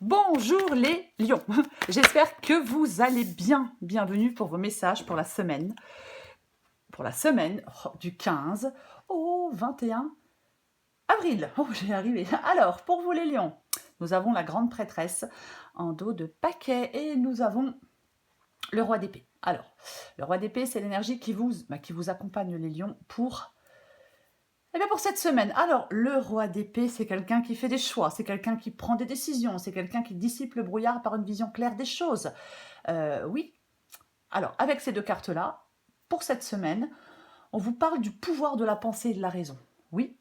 Bonjour les lions, j'espère que vous allez bien. Bienvenue pour vos messages pour la semaine. Du 15 au 21 avril. Oh, j'ai arrivé. Alors, pour vous les lions, nous avons la grande prêtresse en dos de paquet et nous avons le roi d'épée. Alors, le roi d'épée, c'est l'énergie qui vous accompagne les lions pour cette semaine. Alors, le roi d'épée, c'est quelqu'un qui fait des choix, c'est quelqu'un qui prend des décisions, c'est quelqu'un qui dissipe le brouillard par une vision claire des choses. Oui. Alors, avec ces deux cartes-là, pour cette semaine, on vous parle du pouvoir de la pensée et de la raison. Oui.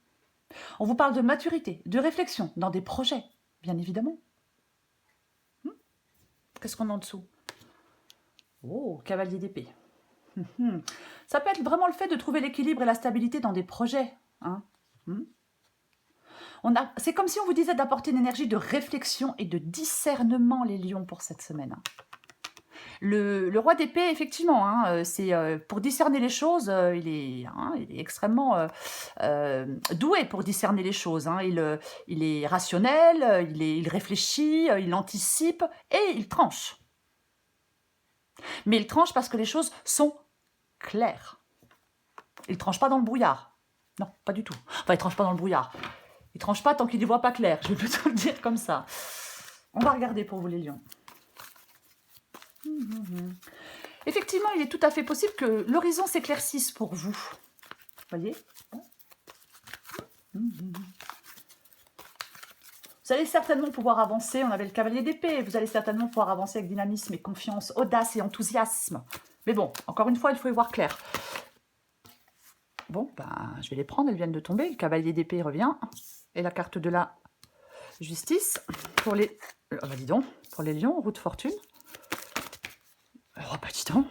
On vous parle de maturité, de réflexion dans des projets, bien évidemment. Qu'est-ce qu'on a en dessous? Oh, cavalier d'épée. Ça peut être vraiment le fait de trouver l'équilibre et la stabilité dans des projets. Hein. C'est comme si on vous disait d'apporter une énergie de réflexion et de discernement, les lions, pour cette semaine. Le roi d'épée, effectivement, c'est pour discerner les choses, il est extrêmement doué pour discerner les choses. Il est rationnel, il réfléchit, il anticipe et il tranche. Mais il tranche parce que les choses sont claires. Il tranche pas dans le brouillard. Non, pas du tout. Enfin, il tranche pas dans le brouillard. Il tranche pas tant qu'il n'y voit pas clair. Je vais plutôt le dire comme ça. On va regarder pour vous les lions. Effectivement, il est tout à fait possible que l'horizon s'éclaircisse pour vous. Voyez? Vous allez certainement pouvoir avancer. On avait le cavalier d'épée. Vous allez certainement pouvoir avancer avec dynamisme et confiance, audace et enthousiasme. Mais bon, encore une fois, il faut y voir clair. Bon, je vais les prendre. Elles viennent de tomber. Le cavalier d'épée revient. Et la carte de la justice pour les... dis donc, pour les lions, roue de fortune. Oh, dis donc.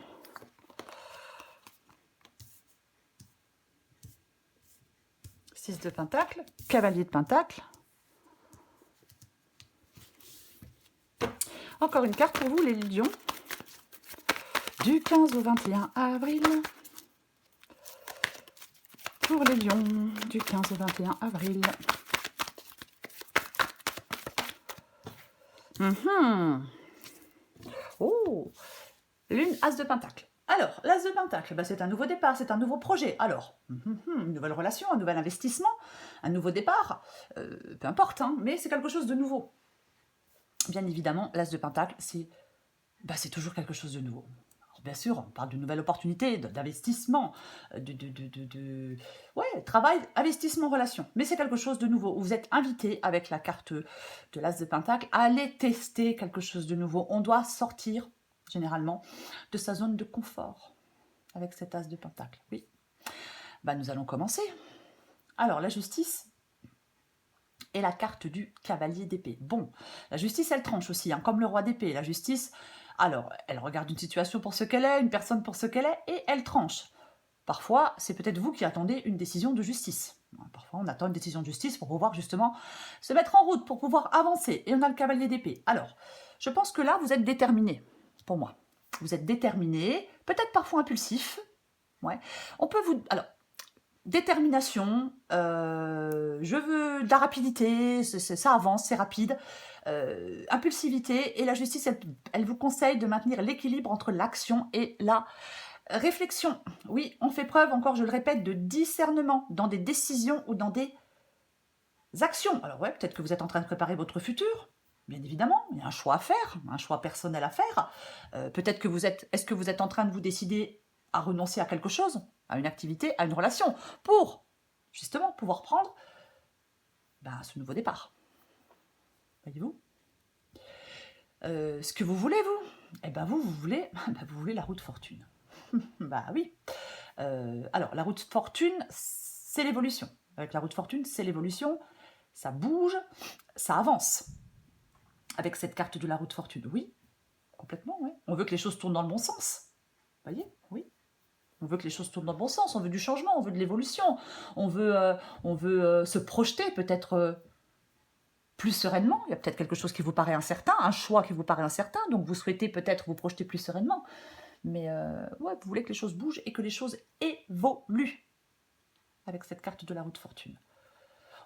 De pentacle, cavalier de pentacle. Encore une carte pour vous les lions. Du 15 au 21 avril. Pour les lions, du 15 au 21 avril. Oh, lune, as de pentacle. Alors, l'as de pentacle, c'est un nouveau départ, c'est un nouveau projet. Alors, une nouvelle relation, un nouvel investissement, un nouveau départ, peu importe, mais c'est quelque chose de nouveau. Bien évidemment, l'as de pentacle, c'est toujours quelque chose de nouveau. Alors, bien sûr, on parle de nouvelles opportunités, d'investissement, travail, investissement, relation. Mais c'est quelque chose de nouveau. Vous êtes invité avec la carte de l'as de pentacle à aller tester quelque chose de nouveau. On doit sortir généralement de sa zone de confort avec cet as de pentacle. Oui. Nous allons commencer. Alors, la justice et la carte du cavalier d'épée. Bon, la justice, elle tranche aussi, comme le roi d'épée. La justice, alors, elle regarde une situation pour ce qu'elle est, une personne pour ce qu'elle est, et elle tranche. Parfois, c'est peut-être vous qui attendez une décision de justice. Parfois, on attend une décision de justice pour pouvoir justement se mettre en route, pour pouvoir avancer. Et on a le cavalier d'épée. Alors, je pense que là, vous êtes déterminé, pour moi. Vous êtes déterminé, peut-être parfois impulsif. Ouais. On peut vous... Alors, détermination, je veux de la rapidité, ça avance, c'est rapide. Impulsivité, et la justice, elle vous conseille de maintenir l'équilibre entre l'action et la réflexion. Oui, on fait preuve, encore je le répète, de discernement dans des décisions ou dans des actions. Alors ouais, peut-être que vous êtes en train de préparer votre futur, bien évidemment, il y a un choix à faire, un choix personnel à faire. Peut-être que est-ce que vous êtes en train de vous décider à renoncer à quelque chose, à une activité, à une relation, pour justement pouvoir prendre ce nouveau départ. Voyez-vous, ce que vous voulez, vous, vous voulez la roue de fortune. Oui. Alors, la roue de fortune, c'est l'évolution. Avec la roue de fortune, c'est l'évolution, ça bouge, ça avance. Avec cette carte de la roue de fortune, oui, complètement, oui. On veut que les choses tournent dans le bon sens. Voyez, oui. On veut que les choses tournent dans le bon sens, on veut du changement, on veut de l'évolution, on veut se projeter peut-être plus sereinement. Il y a peut-être quelque chose qui vous paraît incertain, un choix qui vous paraît incertain, donc vous souhaitez peut-être vous projeter plus sereinement. Mais vous voulez que les choses bougent et que les choses évoluent avec cette carte de la roue de fortune.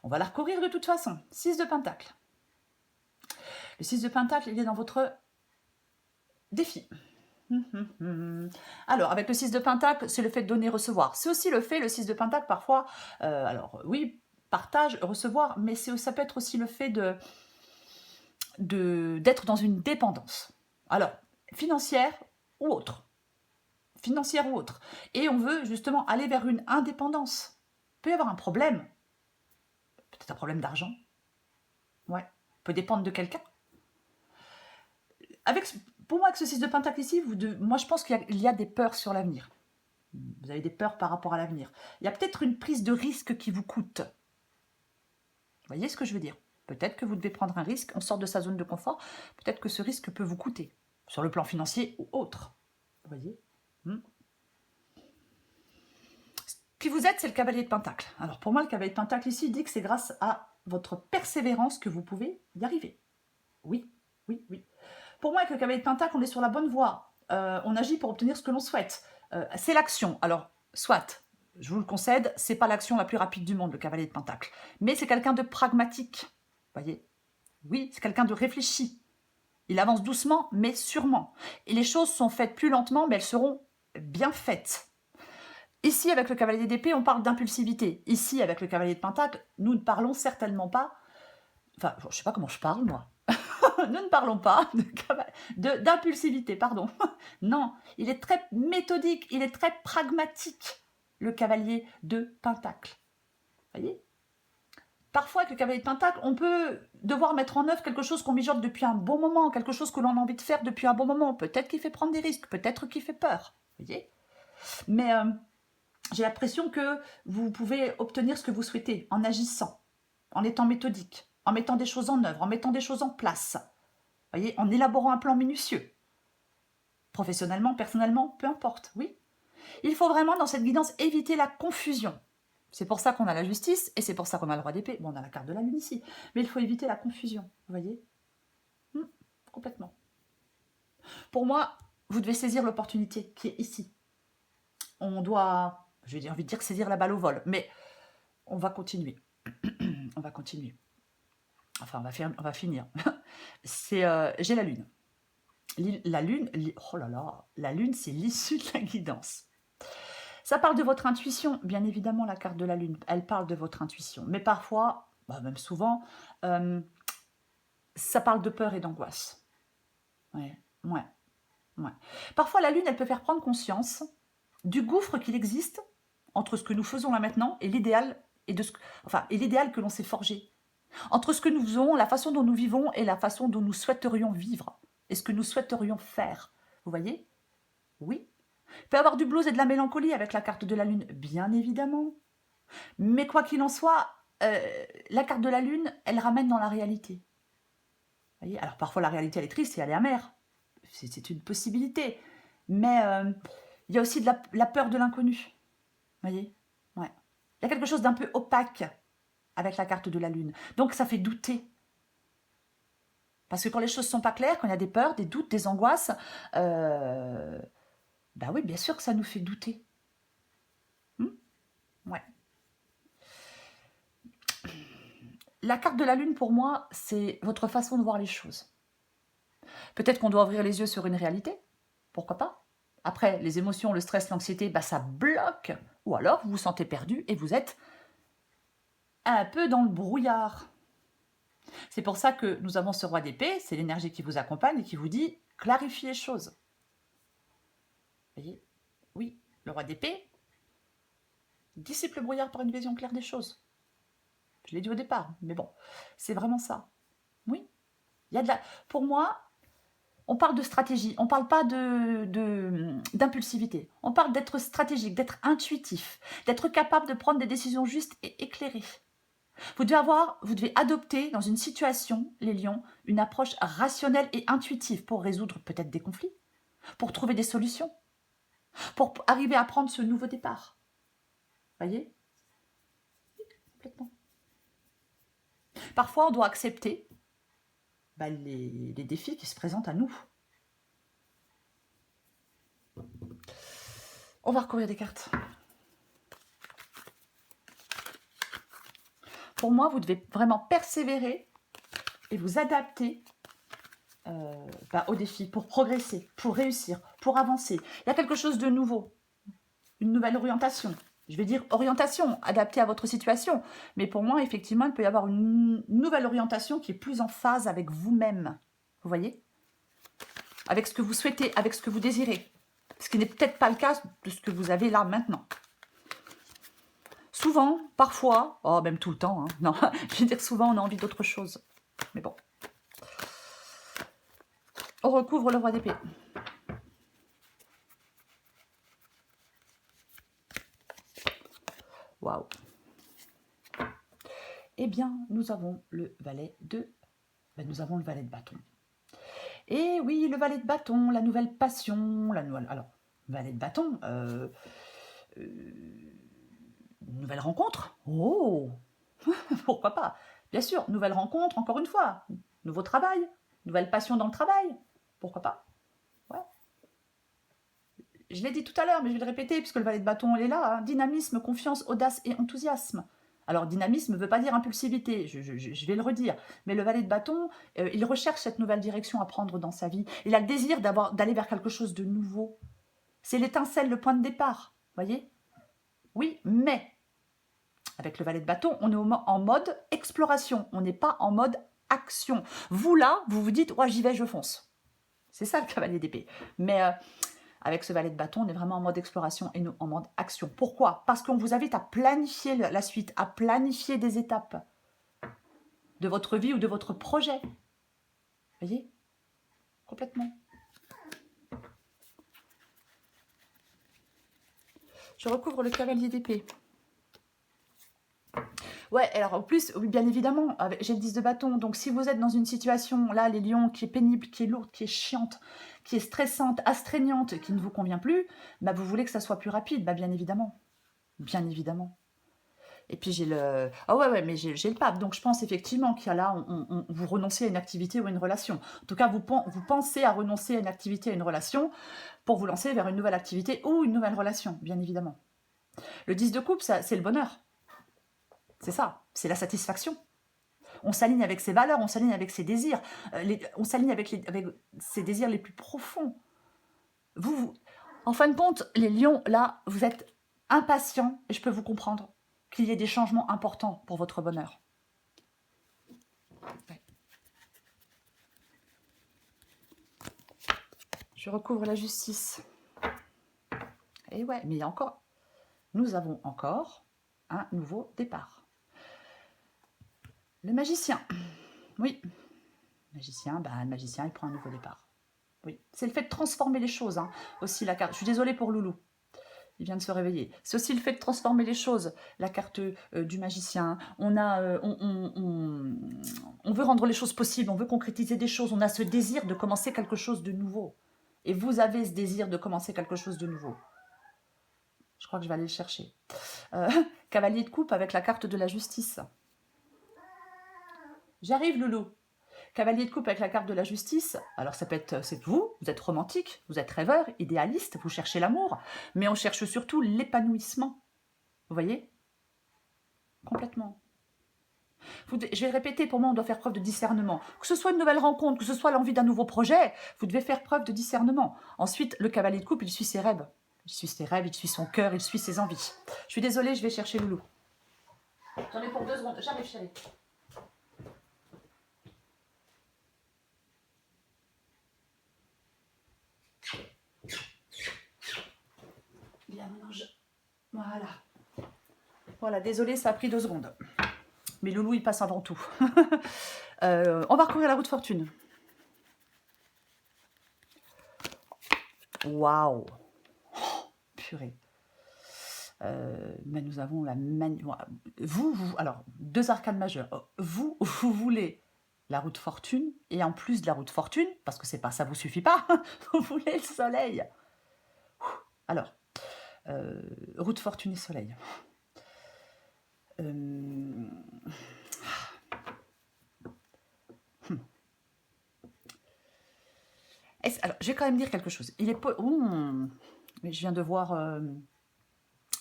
On va la recourir de toute façon. 6 de pentacle. Le 6 de Pentacle, il est dans votre défi. Alors, avec le 6 de Pentacle, c'est le fait de donner-recevoir. C'est aussi le fait, le 6 de Pentacle, parfois, alors oui, partage, recevoir, mais ça peut être aussi le fait d'être dans une dépendance. Alors, financière ou autre. Financière ou autre. Et on veut justement aller vers une indépendance. Il peut y avoir un problème. Peut-être un problème d'argent. Ouais. Peut dépendre de quelqu'un. Pour moi, avec ce 6 de Pentacle ici, moi je pense qu'il y a des peurs sur l'avenir. Vous avez des peurs par rapport à l'avenir. Il y a peut-être une prise de risque qui vous coûte. Vous voyez ce que je veux dire? Peut-être que vous devez prendre un risque, on sort de sa zone de confort, peut-être que ce risque peut vous coûter, sur le plan financier ou autre. Vous voyez? Qui vous êtes, c'est le cavalier de Pentacle. Alors pour moi, le cavalier de Pentacle ici dit que c'est grâce à votre persévérance que vous pouvez y arriver. Oui, oui, oui. Pour moi, avec le cavalier de Pentacle, on est sur la bonne voie. On agit pour obtenir ce que l'on souhaite. C'est l'action. Alors, soit, je vous le concède, c'est pas l'action la plus rapide du monde, le cavalier de Pentacle. Mais c'est quelqu'un de pragmatique. Vous voyez? Oui, c'est quelqu'un de réfléchi. Il avance doucement, mais sûrement. Et les choses sont faites plus lentement, mais elles seront bien faites. Ici, avec le cavalier d'épée, on parle d'impulsivité. Ici, avec le cavalier de Pentacle, nous ne parlons certainement pas... Enfin, je ne sais pas comment je parle, moi. Nous ne parlons pas d'impulsivité, pardon. Non, il est très méthodique, il est très pragmatique, le cavalier de Pentacle. Vous voyez? Parfois, avec le cavalier de Pentacle, on peut devoir mettre en œuvre quelque chose qu'on mijote depuis un bon moment, quelque chose que l'on a envie de faire depuis un bon moment. Peut-être qu'il fait prendre des risques, peut-être qu'il fait peur. Vous voyez? Mais j'ai l'impression que vous pouvez obtenir ce que vous souhaitez en agissant, en étant méthodique, en mettant des choses en œuvre, en mettant des choses en place. Vous voyez, en élaborant un plan minutieux. Professionnellement, personnellement, peu importe, oui. Il faut vraiment, dans cette guidance, éviter la confusion. C'est pour ça qu'on a la justice et c'est pour ça qu'on a le roi d'épée. Bon, on a la carte de la lune ici. Mais il faut éviter la confusion, vous voyez? Complètement. Pour moi, vous devez saisir l'opportunité qui est ici. On doit, j'ai envie de dire saisir la balle au vol, mais on va continuer. On va continuer. Enfin, on va finir. J'ai la lune. La lune, oh là là, la lune, c'est l'issue de la guidance. Ça parle de votre intuition, bien évidemment, la carte de la lune, elle parle de votre intuition. Mais parfois, même souvent, ça parle de peur et d'angoisse. Ouais. Parfois, la lune, elle peut faire prendre conscience du gouffre qu'il existe entre ce que nous faisons là maintenant et l'idéal et l'idéal que l'on s'est forgé. Entre ce que nous faisons, la façon dont nous vivons et la façon dont nous souhaiterions vivre. Et ce que nous souhaiterions faire. Vous voyez? Oui. Il peut y avoir du blues et de la mélancolie avec la carte de la lune, bien évidemment. Mais quoi qu'il en soit, la carte de la lune, elle ramène dans la réalité. Vous voyez? Alors parfois la réalité, elle est triste et elle est amère. C'est une possibilité. Mais il y a aussi de la peur de l'inconnu. Vous voyez? Ouais. Il y a quelque chose d'un peu opaque avec la carte de la lune. Donc ça fait douter. Parce que quand les choses ne sont pas claires, quand il y a des peurs, des doutes, des angoisses, oui, bien sûr que ça nous fait douter. Ouais. La carte de la lune, pour moi, c'est votre façon de voir les choses. Peut-être qu'on doit ouvrir les yeux sur une réalité. Pourquoi pas? Après, les émotions, le stress, l'anxiété, ça bloque. Ou alors, vous vous sentez perdu et vous êtes un peu dans le brouillard. C'est pour ça que nous avons ce roi d'épée, c'est l'énergie qui vous accompagne et qui vous dit « clarifiez les choses ». Vous voyez? Oui, le roi d'épée dissipe le brouillard par une vision claire des choses. Je l'ai dit au départ, mais bon, c'est vraiment ça. Oui, il y a pour moi, on parle de stratégie, on ne parle pas d'impulsivité. On parle d'être stratégique, d'être intuitif, d'être capable de prendre des décisions justes et éclairées. Vous devez adopter dans une situation, les lions, une approche rationnelle et intuitive pour résoudre peut-être des conflits, pour trouver des solutions, pour arriver à prendre ce nouveau départ. Voyez? Complètement. Parfois, on doit accepter les défis qui se présentent à nous. On va recouvrir des cartes. Pour moi, vous devez vraiment persévérer et vous adapter au défi, pour progresser, pour réussir, pour avancer. Il y a quelque chose de nouveau, une nouvelle orientation. Je vais dire orientation, adaptée à votre situation. Mais pour moi, effectivement, il peut y avoir une nouvelle orientation qui est plus en phase avec vous-même. Vous voyez? Avec ce que vous souhaitez, avec ce que vous désirez. Ce qui n'est peut-être pas le cas de ce que vous avez là, maintenant. Souvent, parfois, oh, même tout le temps, hein, non, je veux dire souvent, on a envie d'autre chose. Mais bon. On recouvre le roi d'épée. Waouh. Eh bien, nous avons le valet de... nous avons le valet de bâton. Et oui, le valet de bâton, la nouvelle passion, la nouvelle... Alors, valet de bâton, une nouvelle rencontre. Oh, pourquoi pas? Bien sûr, nouvelle rencontre, encore une fois. Nouveau travail, nouvelle passion dans le travail. Pourquoi pas? Ouais. Je l'ai dit tout à l'heure, mais je vais le répéter, puisque le valet de bâton, il est là. Hein. Dynamisme, confiance, audace et enthousiasme. Alors, dynamisme ne veut pas dire impulsivité, je vais le redire. Mais le valet de bâton, il recherche cette nouvelle direction à prendre dans sa vie. Il a le désir d'aller vers quelque chose de nouveau. C'est l'étincelle, le point de départ. Voyez? Oui, mais avec le valet de bâton, on est en mode exploration. On n'est pas en mode action. Vous, là, vous vous dites, ouais, j'y vais, je fonce. C'est ça le cavalier d'épée. Mais... avec ce valet de bâton, on est vraiment en mode exploration et non en mode action. Pourquoi? Parce qu'on vous invite à planifier la suite, à planifier des étapes de votre vie ou de votre projet. Vous voyez? Complètement. Je recouvre le cavalier d'épée. Ouais, alors en plus, oui, bien évidemment, j'ai le 10 de bâton. Donc si vous êtes dans une situation, là, les lions, qui est pénible, qui est lourde, qui est chiante, qui est stressante, astreignante, qui ne vous convient plus, bah, vous voulez que ça soit plus rapide, bah, bien évidemment. Bien évidemment. Et puis j'ai le... Ah ouais, mais j'ai le pape. Donc je pense effectivement qu'il y a là, vous renoncez à une activité ou à une relation. En tout cas, vous pensez à renoncer à une activité, à une relation, pour vous lancer vers une nouvelle activité ou une nouvelle relation, bien évidemment. Le 10 de coupe, c'est le bonheur. C'est ça, c'est la satisfaction. On s'aligne avec ses valeurs, on s'aligne avec ses désirs, on s'aligne avec ses désirs les plus profonds. En fin de compte, les lions, là, vous êtes impatients, et je peux vous comprendre, qu'il y ait des changements importants pour votre bonheur. Ouais. Je recouvre la justice. Et ouais, mais il y a encore... Nous avons encore un nouveau départ. Le magicien. Oui. Le magicien, il prend un nouveau départ. Oui. C'est le fait de transformer les choses, hein, aussi la carte. Je suis désolée pour Loulou. Il vient de se réveiller. C'est aussi le fait de transformer les choses. La carte du magicien. On veut rendre les choses possibles, on veut concrétiser des choses. On a ce désir de commencer quelque chose de nouveau. Et vous avez ce désir de commencer quelque chose de nouveau. Je crois que je vais aller le chercher. Cavalier de coupe avec la carte de la justice. J'arrive, Loulou. Cavalier de coupe avec la carte de la justice, alors ça peut être, c'est vous êtes romantique, vous êtes rêveur, idéaliste, vous cherchez l'amour, mais on cherche surtout l'épanouissement. Vous voyez? Complètement. Je vais le répéter, pour moi, on doit faire preuve de discernement. Que ce soit une nouvelle rencontre, que ce soit l'envie d'un nouveau projet, vous devez faire preuve de discernement. Ensuite, le cavalier de coupe, il suit ses rêves. Il suit ses rêves, il suit son cœur, il suit ses envies. Je suis désolée, je vais chercher Loulou. J'en ai pour 2 secondes. J'arrive, chérie. Bien, mon ange. Voilà. Voilà, désolée, ça a pris 2 secondes. Mais Loulou, il passe avant tout. On va recourir la roue de fortune. Waouh! Oh, purée. Mais nous avons la alors, 2 arcanes majeures. Vous voulez la roue de fortune, et en plus de la roue de fortune, parce que ça vous suffit pas, vous voulez le soleil. Alors, roue de fortune et soleil. Alors, je vais quand même dire quelque chose. Il est mais je viens de voir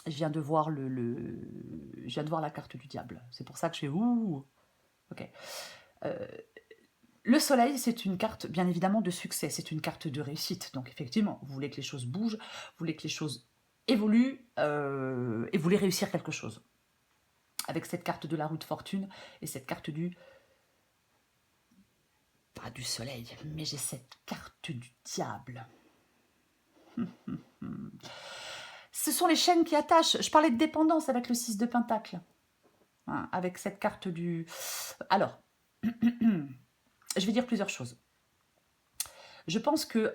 je viens de voir je viens de voir la carte du diable. C'est pour ça que je fais ouh. Ok. Le soleil, c'est une carte, bien évidemment, de succès. C'est une carte de réussite. Donc, effectivement, vous voulez que les choses bougent, vous voulez que les choses évoluent et vous voulez réussir quelque chose. Avec cette carte de la roue de fortune et cette carte du... Pas du soleil, mais j'ai cette carte du diable. Ce sont les chaînes qui attachent. Je parlais de dépendance avec le 6 de Pentacle. Hein, avec cette carte du... Alors, je vais dire plusieurs choses. Je pense que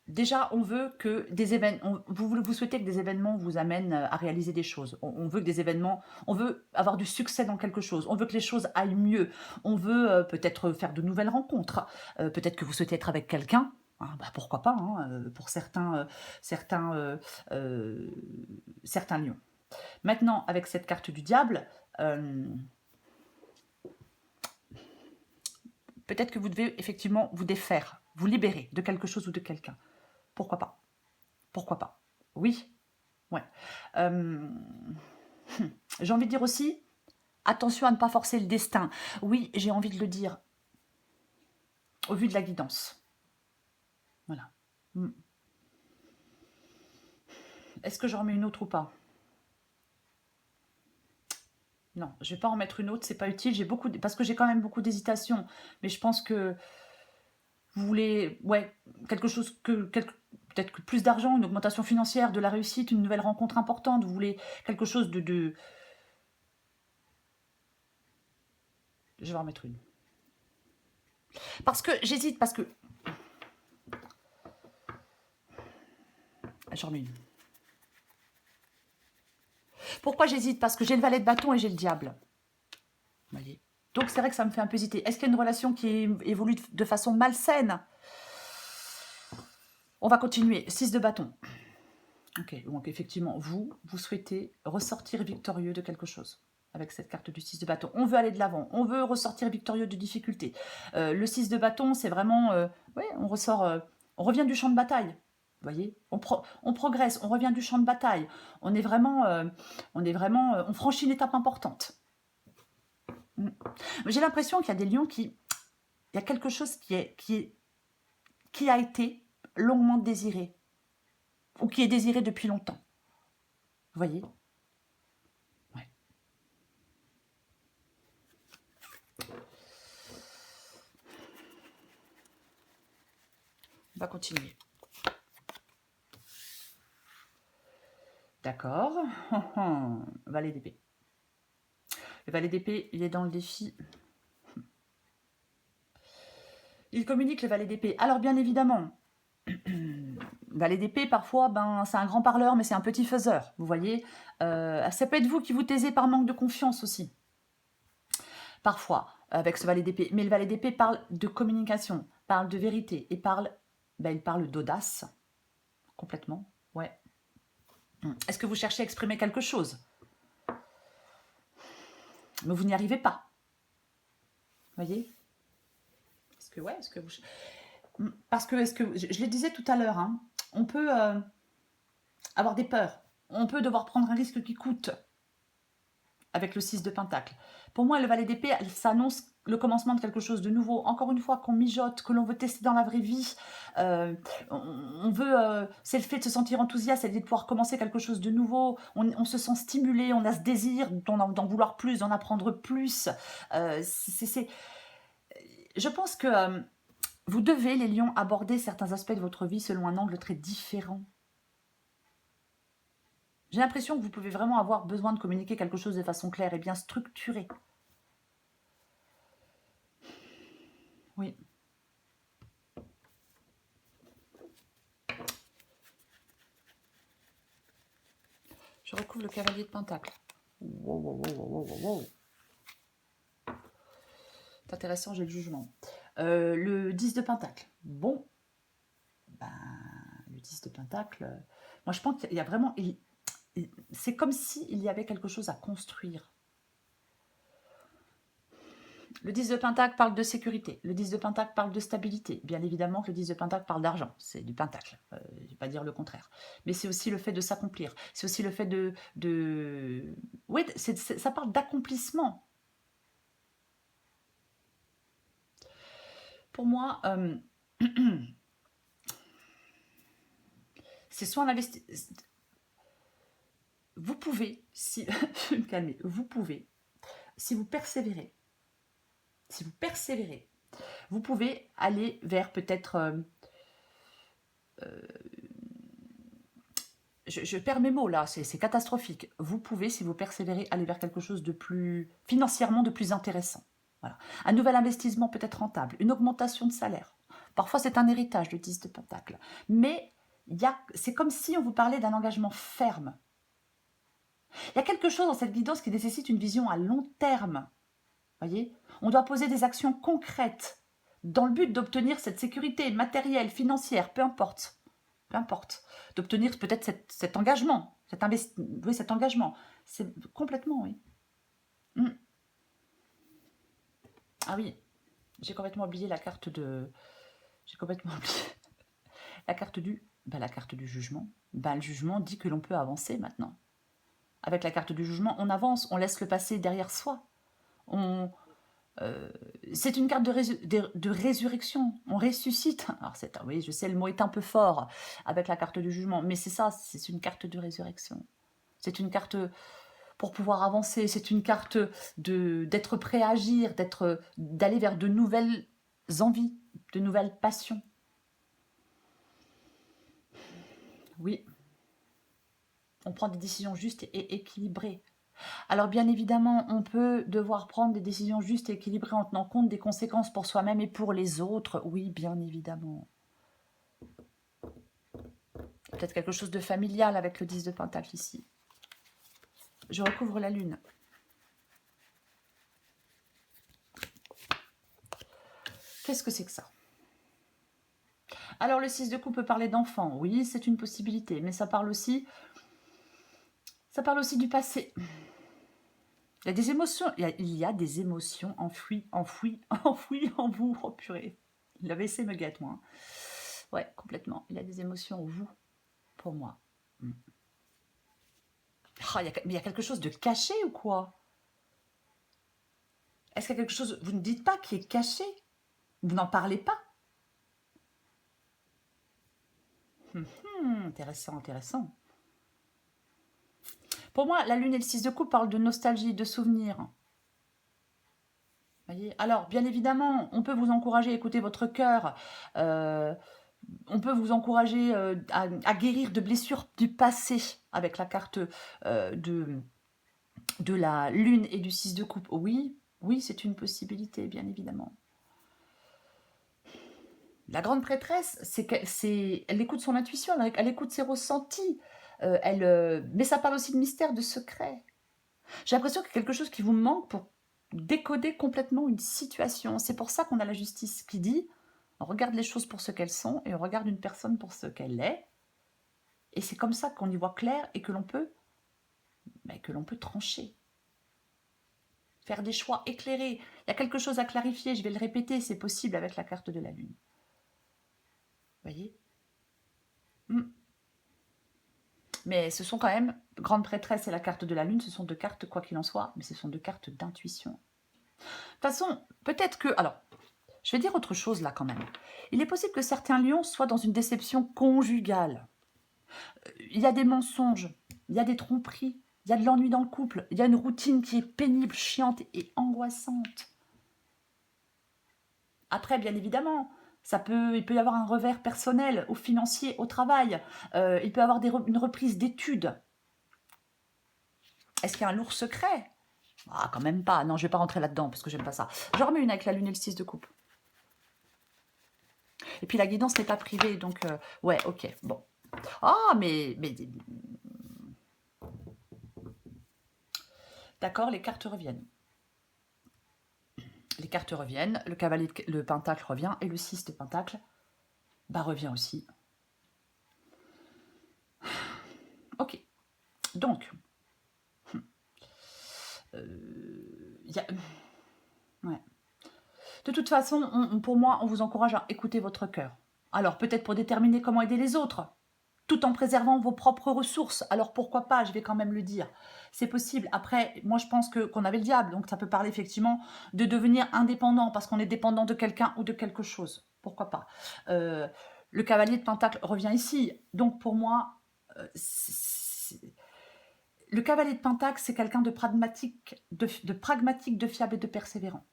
déjà, on veut que des événements, vous souhaitez que des événements vous amènent à réaliser des choses. On veut que des événements, on veut avoir du succès dans quelque chose. On veut que les choses aillent mieux. On veut peut-être faire de nouvelles rencontres. Peut-être que vous souhaitez être avec quelqu'un. Hein, bah, pourquoi pas, hein, pour certains lions. Maintenant, avec cette carte du diable, peut-être que vous devez effectivement vous défaire, vous libérer de quelque chose ou de quelqu'un. Pourquoi pas? Pourquoi pas? Oui. Ouais. J'ai envie de dire aussi, attention à ne pas forcer le destin. Oui, j'ai envie de le dire, au vu de la guidance. Voilà. Est-ce que j'en remets une autre ou pas? Non, je vais pas en mettre une autre, c'est pas utile. J'ai beaucoup, parce que j'ai quand même beaucoup d'hésitation. Mais je pense que vous voulez, ouais, quelque chose peut-être que plus d'argent, une augmentation financière, de la réussite, une nouvelle rencontre importante. Vous voulez quelque chose de... Je vais en mettre une. Parce que j'hésite, parce que... J'en mets une. Pourquoi j'hésite? Parce que j'ai le valet de bâton et j'ai le diable. Vous voyez? Donc c'est vrai que ça me fait un peu hésiter. Est-ce qu'il y a une relation qui évolue de façon malsaine? On va continuer. 6 de bâton. Ok, donc effectivement, vous souhaitez ressortir victorieux de quelque chose avec cette carte du 6 de bâton. On veut aller de l'avant, on veut ressortir victorieux de difficultés. Le 6 de bâton, c'est vraiment... ouais, on ressort... on revient du champ de bataille. Vous voyez, on progresse, on revient du champ de bataille. On est vraiment... on franchit une étape importante. J'ai l'impression qu'il y a des lions qui... Il y a quelque chose qui a été longuement désiré. Ou qui est désiré depuis longtemps. Vous voyez? Ouais. On va continuer. D'accord. Valet d'épée. Le valet d'épée, il est dans le défi. Il communique le valet d'épée. Alors bien évidemment, valet d'épée, parfois, ben, c'est un grand parleur, mais c'est un petit faiseur. Vous voyez, ça peut être vous qui vous taisez par manque de confiance aussi. Parfois, avec ce valet d'épée. Mais le valet d'épée parle de communication, parle de vérité, et il parle d'audace. Complètement, ouais. Est-ce que vous cherchez à exprimer quelque chose? Mais vous n'y arrivez pas. Vous voyez? Est-ce que, ouais, est-ce que vous... Parce que, je le disais tout à l'heure, hein, on peut avoir des peurs. On peut devoir prendre un risque qui coûte avec le 6 de Pentacle. Pour moi, le valet d'épée, ça annonce le commencement de quelque chose de nouveau. Encore une fois, qu'on mijote, que l'on veut tester dans la vraie vie. On veut... c'est le fait de se sentir enthousiaste, c'est de pouvoir commencer quelque chose de nouveau. On se sent stimulé, on a ce désir d'en vouloir plus, d'en apprendre plus. Je pense que vous devez, les lions, aborder certains aspects de votre vie selon un angle très différent. J'ai l'impression que vous pouvez vraiment avoir besoin de communiquer quelque chose de façon claire et bien structurée. Oui. Je recouvre le cavalier de Pentacle. Wow. C'est intéressant, j'ai le jugement. Le 10 de Pentacle. Bon. Ben, le 10 de Pentacle... moi, je pense qu'il y a vraiment... c'est comme s'il y avait quelque chose à construire. Le 10 de Pentacle parle de sécurité. Le 10 de Pentacle parle de stabilité. Bien évidemment que le 10 de Pentacle parle d'argent. C'est du Pentacle. Je ne vais pas dire le contraire. Mais c'est aussi le fait de s'accomplir. C'est aussi le fait de... Oui, ça parle d'accomplissement. Pour moi, c'est soit un investissement... Vous pouvez, si... je vais me calmer, vous pouvez, si vous persévérez, vous pouvez aller vers peut-être... je perds mes mots là, c'est catastrophique. Vous pouvez, si vous persévérez, aller vers quelque chose de plus... financièrement de plus intéressant. Voilà. Un nouvel investissement peut être rentable, une augmentation de salaire. Parfois, c'est un héritage, le 10 de Pentacle. Mais c'est comme si on vous parlait d'un engagement ferme. Il y a quelque chose dans cette guidance qui nécessite une vision à long terme. Voyez, on doit poser des actions concrètes dans le but d'obtenir cette sécurité matérielle, financière, peu importe, d'obtenir peut-être cet engagement, cet engagement. C'est complètement, oui. Ah oui, j'ai complètement oublié la carte de... J'ai complètement oublié la carte du jugement. Le jugement dit que l'on peut avancer maintenant. Avec la carte du jugement, on avance, on laisse le passé derrière soi. C'est une carte de résurrection. On ressuscite. Alors oui, je sais, le mot est un peu fort avec la carte du jugement, mais c'est ça, c'est une carte de résurrection. C'est une carte pour pouvoir avancer. C'est une carte d'être prêt à agir, d'aller vers de nouvelles envies, de nouvelles passions. Oui. On prend des décisions justes et équilibrées. Alors bien évidemment, on peut devoir prendre des décisions justes et équilibrées en tenant compte des conséquences pour soi-même et pour les autres. Oui, bien évidemment. Peut-être quelque chose de familial avec le 10 de Pentacle ici. Je recouvre la lune. Qu'est-ce que c'est que ça? Alors le 6 de coupe peut parler d'enfants. Oui, c'est une possibilité, mais ça parle aussi du passé. Il y a des émotions, des émotions enfouies en vous. Oh purée, la WC me gâte, moi. Ouais, complètement. Il y a des émotions en vous, pour moi. Oh, mais il y a quelque chose de caché ou quoi? Est-ce qu'il y a quelque chose, vous ne dites pas, qui est caché? Vous n'en parlez pas? Intéressant, intéressant. Pour moi, la lune et le 6 de coupe parlent de nostalgie, de souvenirs. Voyez. Alors, bien évidemment, on peut vous encourager à écouter votre cœur. On peut vous encourager à guérir de blessures du passé avec la carte de la lune et du 6 de coupe. Oui, oui, c'est une possibilité, bien évidemment. La grande prêtresse, elle écoute son intuition, elle écoute ses ressentis. Mais ça parle aussi de mystère, de secret. J'ai l'impression qu'il y a quelque chose qui vous manque pour décoder complètement une situation. C'est pour ça qu'on a la justice qui dit on regarde les choses pour ce qu'elles sont et on regarde une personne pour ce qu'elle est. Et c'est comme ça qu'on y voit clair et que l'on peut trancher. Faire des choix éclairés. Il y a quelque chose à clarifier, je vais le répéter, c'est possible avec la carte de la lune. Vous voyez? Mais ce sont quand même, grande prêtresse et la carte de la lune, ce sont deux cartes, quoi qu'il en soit, mais ce sont deux cartes d'intuition. De toute façon, peut-être que... Alors, je vais dire autre chose là quand même. Il est possible que certains lions soient dans une déception conjugale. Il y a des mensonges, il y a des tromperies, il y a de l'ennui dans le couple, il y a une routine qui est pénible, chiante et angoissante. Après, bien évidemment, il peut y avoir un revers personnel, ou financier, au travail. Il peut y avoir une reprise d'études. Est-ce qu'il y a un lourd secret? Ah, quand même pas. Non, je ne vais pas rentrer là-dedans, parce que j'aime pas ça. Je remets une avec la lune et le 6 de coupe. Et puis la guidance n'est pas privée, donc... ouais, ok, bon. Ah, mais... D'accord, les cartes reviennent. Les cartes reviennent, le cavalier, le pentacle revient, et le 6 de pentacle, revient aussi. Ok. Donc, ouais. De toute façon, pour moi, on vous encourage à écouter votre cœur. Alors, peut-être pour déterminer comment aider les autres. tout en préservant vos propres ressources. Alors pourquoi pas, je vais quand même le dire. C'est possible. Après, moi je pense qu'on avait le diable, donc ça peut parler effectivement de devenir indépendant parce qu'on est dépendant de quelqu'un ou de quelque chose. Pourquoi pas. Le cavalier de Pentacle revient ici. Donc pour moi, le cavalier de Pentacle, c'est quelqu'un de pragmatique, pragmatique, de fiable et de persévérant.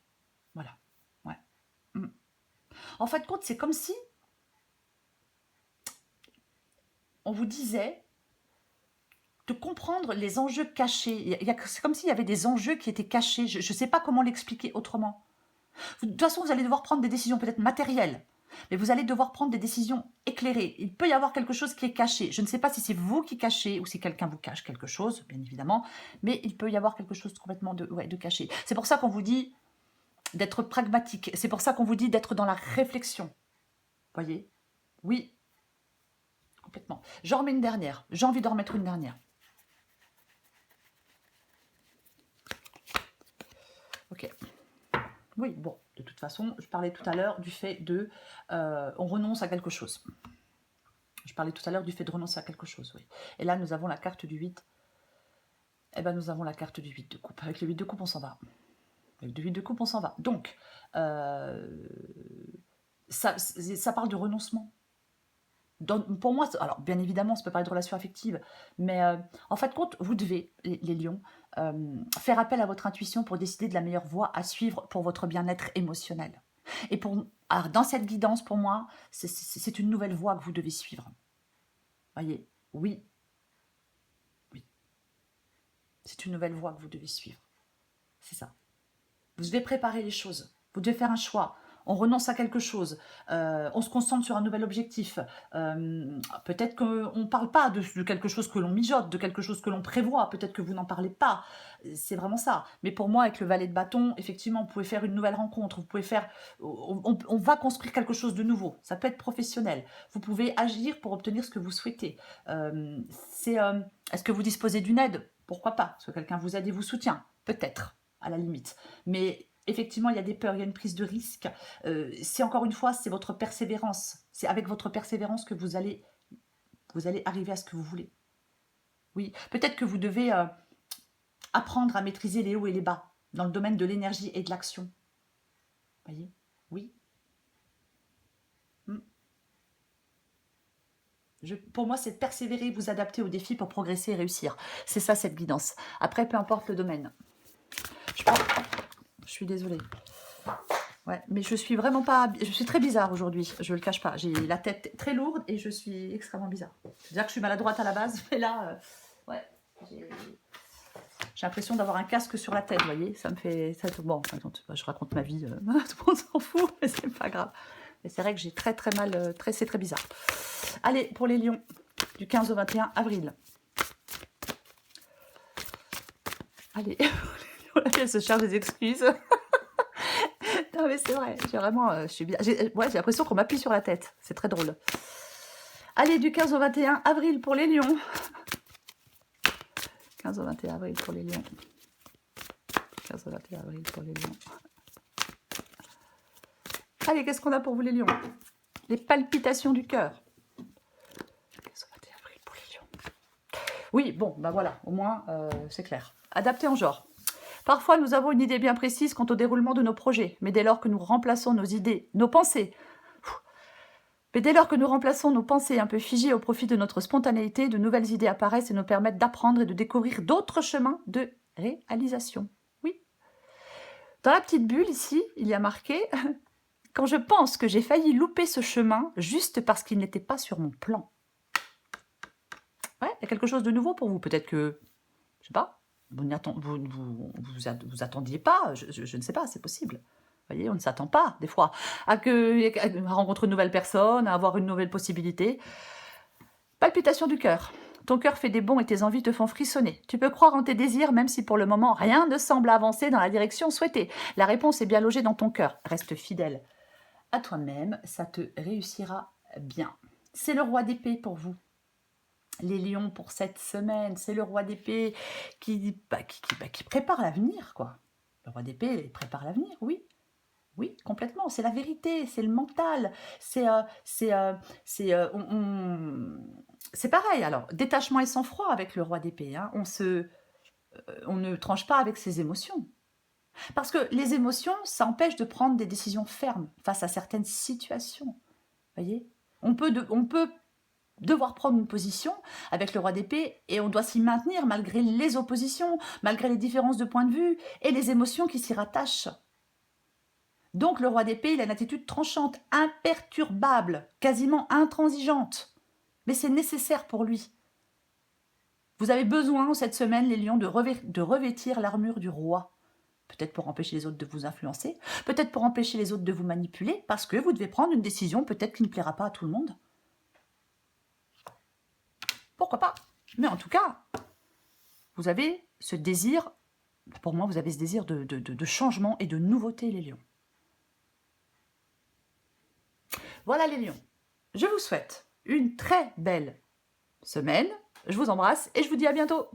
Voilà. Ouais. En fait, compte, c'est comme si on vous disait de comprendre les enjeux cachés. C'est comme s'il y avait des enjeux qui étaient cachés. Je ne sais pas comment l'expliquer autrement. De toute façon, vous allez devoir prendre des décisions peut-être matérielles, mais vous allez devoir prendre des décisions éclairées. Il peut y avoir quelque chose qui est caché. Je ne sais pas si c'est vous qui cachez ou si quelqu'un vous cache quelque chose, bien évidemment, mais il peut y avoir quelque chose complètement de caché. C'est pour ça qu'on vous dit d'être pragmatique. C'est pour ça qu'on vous dit d'être dans la réflexion. Voyez? Oui, complètement. J'en remets une dernière. J'ai envie d'en remettre une dernière. Ok. Oui, bon, de toute façon, je parlais tout à l'heure du fait de... on renonce à quelque chose. Je parlais tout à l'heure du fait de renoncer à quelque chose, oui. Et là, nous avons la carte du 8. Eh bien, nous avons la carte du 8 de coupe. Avec le 8 de coupe, on s'en va. Avec le 8 de coupe, on s'en va. Donc, ça parle de renoncement. Pour moi, alors bien évidemment, ça peut parler de relations affectives, mais en fait, compte, vous devez, les lions, faire appel à votre intuition pour décider de la meilleure voie à suivre pour votre bien-être émotionnel. Et alors, dans cette guidance, pour moi, c'est une nouvelle voie que vous devez suivre. Voyez, oui, oui, c'est une nouvelle voie que vous devez suivre. C'est ça. Vous devez préparer les choses. Vous devez faire un choix. On renonce à quelque chose. On se concentre sur un nouvel objectif. Peut-être qu'on ne parle pas de quelque chose que l'on mijote, de quelque chose que l'on prévoit. Peut-être que vous n'en parlez pas. C'est vraiment ça. Mais pour moi, avec le valet de bâton, effectivement, vous pouvez faire une nouvelle rencontre. Vous pouvez faire... On va construire quelque chose de nouveau. Ça peut être professionnel. Vous pouvez agir pour obtenir ce que vous souhaitez. Est-ce que vous disposez d'une aide? Pourquoi pas? Est-ce que quelqu'un vous aide et vous soutient? Peut-être, à la limite. Mais effectivement, il y a des peurs, il y a une prise de risque. C'est encore une fois, c'est votre persévérance. C'est avec votre persévérance que vous allez arriver à ce que vous voulez. Oui, peut-être que vous devez apprendre à maîtriser les hauts et les bas dans le domaine de l'énergie et de l'action. Voyez? Oui. Pour moi, c'est de persévérer, vous adapter aux défis pour progresser et réussir. C'est ça, cette guidance. Après, peu importe le domaine. Je suis désolée. Ouais, mais je suis vraiment pas... Je suis très bizarre aujourd'hui, je le cache pas. J'ai la tête très lourde et je suis extrêmement bizarre. C'est-à-dire que je suis maladroite à la base, mais là, ouais, j'ai l'impression d'avoir un casque sur la tête, vous voyez. Ça me fait... Bon, je raconte ma vie, tout le monde s'en fout, mais c'est pas grave. Mais c'est vrai que j'ai très mal... c'est très bizarre. Allez, pour les lions, du 15 au 21 avril. Allez, elle se charge des excuses. Non mais c'est vrai, j'ai vraiment, je suis bien. J'ai l'impression qu'on m'appuie sur la tête. C'est très drôle. Allez, du 15 au 21 avril pour les lions. 15 au 21 avril pour les lions. 15 au 21 avril pour les lions. Allez, qu'est-ce qu'on a pour vous les lions? Les palpitations du cœur. 15 au 21 avril pour les lions. Oui, bon, bah voilà, au moins, c'est clair. Adapté en genre. Parfois, nous avons une idée bien précise quant au déroulement de nos projets, mais dès lors que nous remplaçons nos idées, nos pensées, un peu figées au profit de notre spontanéité, de nouvelles idées apparaissent et nous permettent d'apprendre et de découvrir d'autres chemins de réalisation. Oui. Dans la petite bulle, ici, il y a marqué « Quand je pense que j'ai failli louper ce chemin juste parce qu'il n'était pas sur mon plan. » Ouais, il y a quelque chose de nouveau pour vous. Peut-être que, je sais pas, vous attendiez pas, je ne sais pas, c'est possible. Vous voyez, on ne s'attend pas, des fois, à rencontrer une nouvelle personne, à avoir une nouvelle possibilité. Palpitation du cœur. Ton cœur fait des bonds et tes envies te font frissonner. Tu peux croire en tes désirs, même si pour le moment, rien ne semble avancer dans la direction souhaitée. La réponse est bien logée dans ton cœur. Reste fidèle à toi-même, ça te réussira bien. C'est le roi d'épée pour vous. Les lions pour cette semaine, c'est le roi d'épée qui prépare l'avenir, quoi. Le roi d'épée prépare l'avenir, oui. Oui, complètement. C'est la vérité, c'est le mental. c'est pareil alors, détachement et sang-froid avec le roi d'épée, hein. On ne tranche pas avec ses émotions. Parce que les émotions, ça empêche de prendre des décisions fermes face à certaines situations. Voyez? On peut devoir prendre une position avec le roi d'épée et on doit s'y maintenir malgré les oppositions, malgré les différences de point de vue et les émotions qui s'y rattachent. Donc le roi d'épée, il a une attitude tranchante, imperturbable, quasiment intransigeante. Mais c'est nécessaire pour lui. Vous avez besoin cette semaine, les lions, de revêtir l'armure du roi. Peut-être pour empêcher les autres de vous influencer, peut-être pour empêcher les autres de vous manipuler, parce que vous devez prendre une décision peut-être qui ne plaira pas à tout le monde. Pourquoi pas? Mais en tout cas, vous avez ce désir, pour moi, vous avez ce désir de changement et de nouveauté, les lions. Voilà les lions. Je vous souhaite une très belle semaine. Je vous embrasse et je vous dis à bientôt.